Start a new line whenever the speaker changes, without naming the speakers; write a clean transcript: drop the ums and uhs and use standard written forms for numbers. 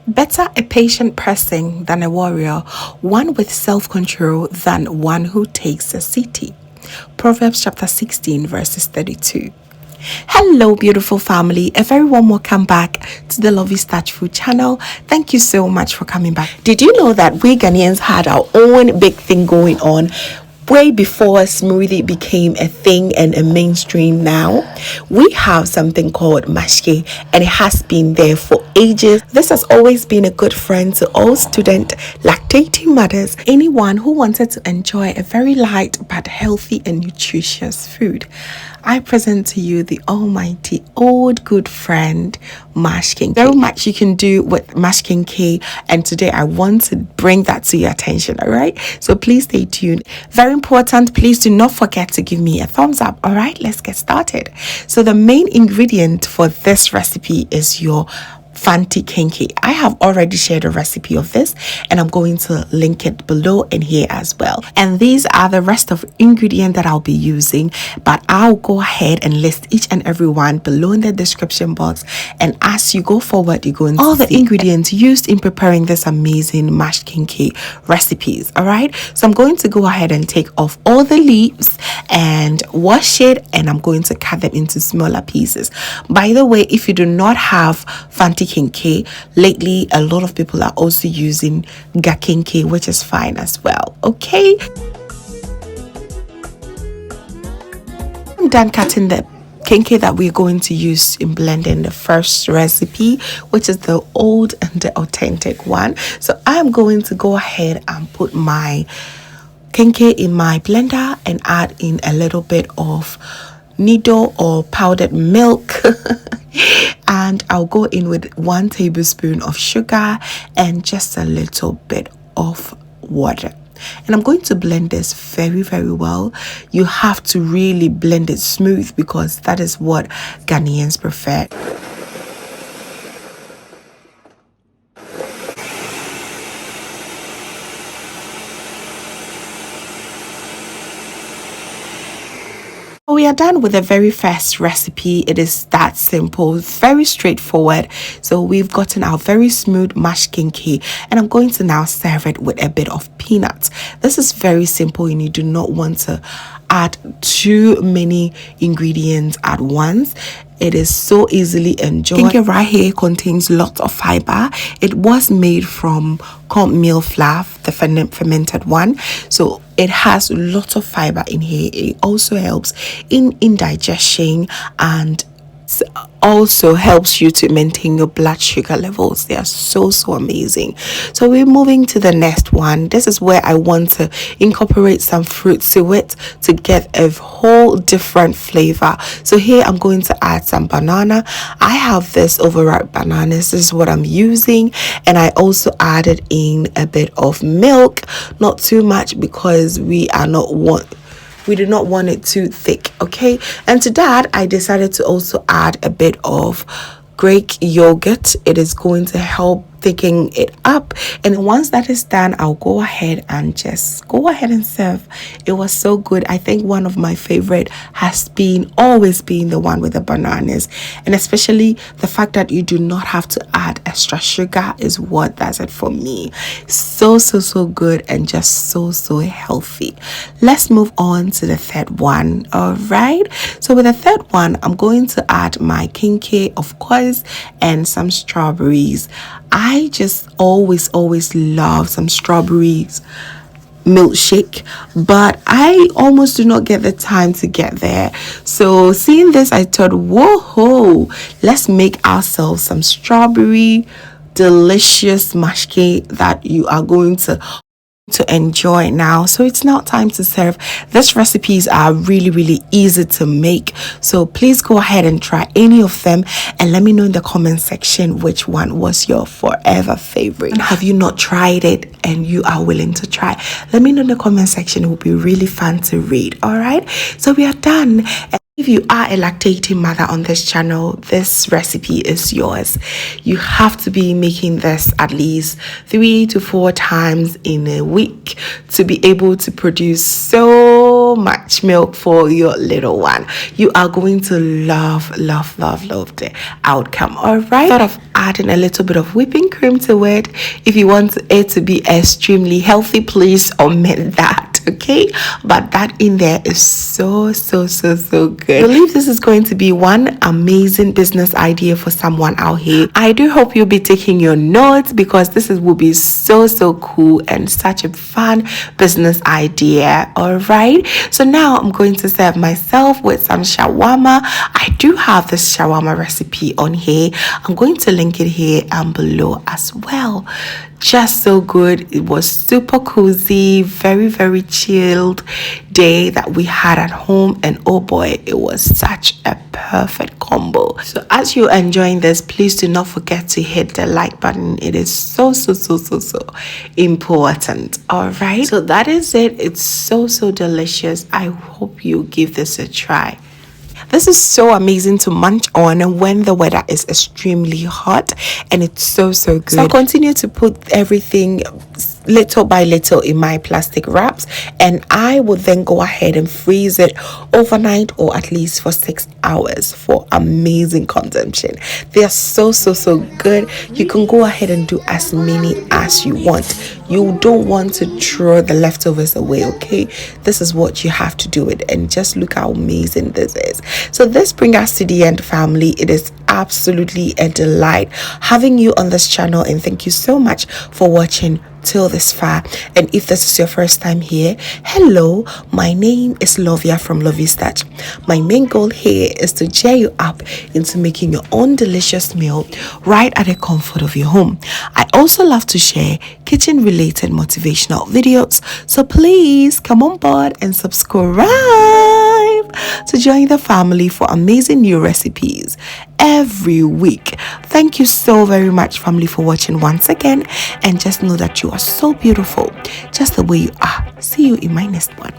Better a patient person than a warrior, one with self-control than one who takes a city. Proverbs chapter 16 verses 32. Hello beautiful family, a very warm welcome back to the Lovystouch food channel. Thank you so much for coming back. Did you know that we Ghanaians had our own big thing going on way before smoothie became a thing and a mainstream? Now we have something called mashke, and it has been there for ages. This has always been a good friend to all student lactating mothers, anyone who wanted to enjoy a very light but healthy and nutritious food. I present to you the almighty old good friend mash Kenkey. Very much you can do with mash Kenkey, and today I want to bring that to your attention. All right, so please stay tuned. Very important, please do not forget to give me a thumbs up. All right, let's get started. So the main ingredient for this recipe is your Fante Kenkey. I have already shared a recipe of this, and I'm going to link it below and here as well. And these are the rest of ingredients that I'll be using, but I'll go ahead and list each and every one below in the description box. And as you go forward, you're going to all the ingredients used in preparing this amazing mashed Kenkey recipes. All right, so I'm going to go ahead and take off all the leaves and wash it, and I'm going to cut them into smaller pieces. By the way, if you do not have Fante Kenkey, lately a lot of people are also using Kenkey, which is fine as well. Okay, I'm done cutting the Kenkey that we're going to use in blending the first recipe, which is the old and the authentic one. So I'm going to go ahead and put my Kenkey in my blender and add in a little bit of nido or powdered milk and I'll go in with 1 tablespoon of sugar and just a little bit of water. And I'm going to blend this very well. You have to really blend it smooth because that is what Ghanaians prefer. We are done with the very first recipe. It is that simple, very straightforward. So we've gotten our very smooth mashed Kenkey, and I'm going to now serve it with a bit of peanuts. This is very simple, and you do not want to add too many ingredients at once. It is so easily enjoyed. Kenkey right here contains lots of fiber. It was made from cornmeal flour, the fermented one, so it has lots of fiber in here. It also helps in indigestion and also helps you to maintain your blood sugar levels. They are so amazing. So we're moving to the next one. This is where I want to incorporate some fruit to it to get a whole different flavor. So here I'm going to add some banana. I have this overripe bananas. This is what I'm using, and I also added in a bit of milk, not too much because we do not want it too thick. Okay, and to that I decided to also add a bit of Greek yogurt. It is going to help thicken it up, and once that is done, I'll go ahead and serve. It was so good. I think one of my favorite has always been the one with the bananas, and especially the fact that you do not have to add extra sugar is what does it for me. So good and just so healthy. Let's move on to the third one. All right, so with the third one, I'm going to add my Kenkey, of course, and some strawberries. I just always love some strawberries milkshake, but I almost do not get the time to get there. So seeing this, I thought, whoa, let's make ourselves some strawberry delicious mashke that you are going to enjoy now. So it's now time to serve. These recipes are really easy to make, so please go ahead and try any of them and let me know in the comment section which one was your forever favorite. Have you not tried it and you are willing to try? Let me know in the comment section. It will be really fun to read. All right, so we are done. If you are a lactating mother on this channel, this recipe is yours. You have to be making this at least 3 to 4 times in a week to be able to produce so so much milk for your little one. You are going to love the outcome. All right, thought of adding a little bit of whipping cream to it. If you want it to be extremely healthy, please omit that. Okay, but that in there is so good. I believe this is going to be one amazing business idea for someone out here. I do hope you'll be taking your notes, because this will be so cool and such a fun business idea. All right, so now I'm going to serve myself with some shawarma. I do have this shawarma recipe on here. I'm going to link it here and below as well. Just so good. It was super cozy, very chilled day that we had at home, and oh boy, it was such a perfect combo. So as you're enjoying this, please do not forget to hit the like button. It is so important. All right, so that is it. It's so delicious. I hope you give this a try. This is so amazing to munch on when the weather is extremely hot, and it's so good. So I'll continue to put everything little by little in my plastic wraps, and I would then go ahead and freeze it overnight, or at least for 6 hours, for amazing consumption. They are so good. You can go ahead and do as many as you want. You don't want to throw the leftovers away, okay? This is what you have to do it, and just look how amazing this is. So this brings us to the end, family. It is absolutely a delight having you on this channel, and thank you so much for watching till this far. And if this is your first time here, hello, my name is Lovia from Lovystouch. My main goal here is to cheer you up into making your own delicious meal right at the comfort of your home. I also love to share kitchen related motivational videos, so please come on board and subscribe to join the family for amazing new recipes every week. Thank you so very much, family, for watching once again, and just know that you are so beautiful just the way you are. See you in my next one.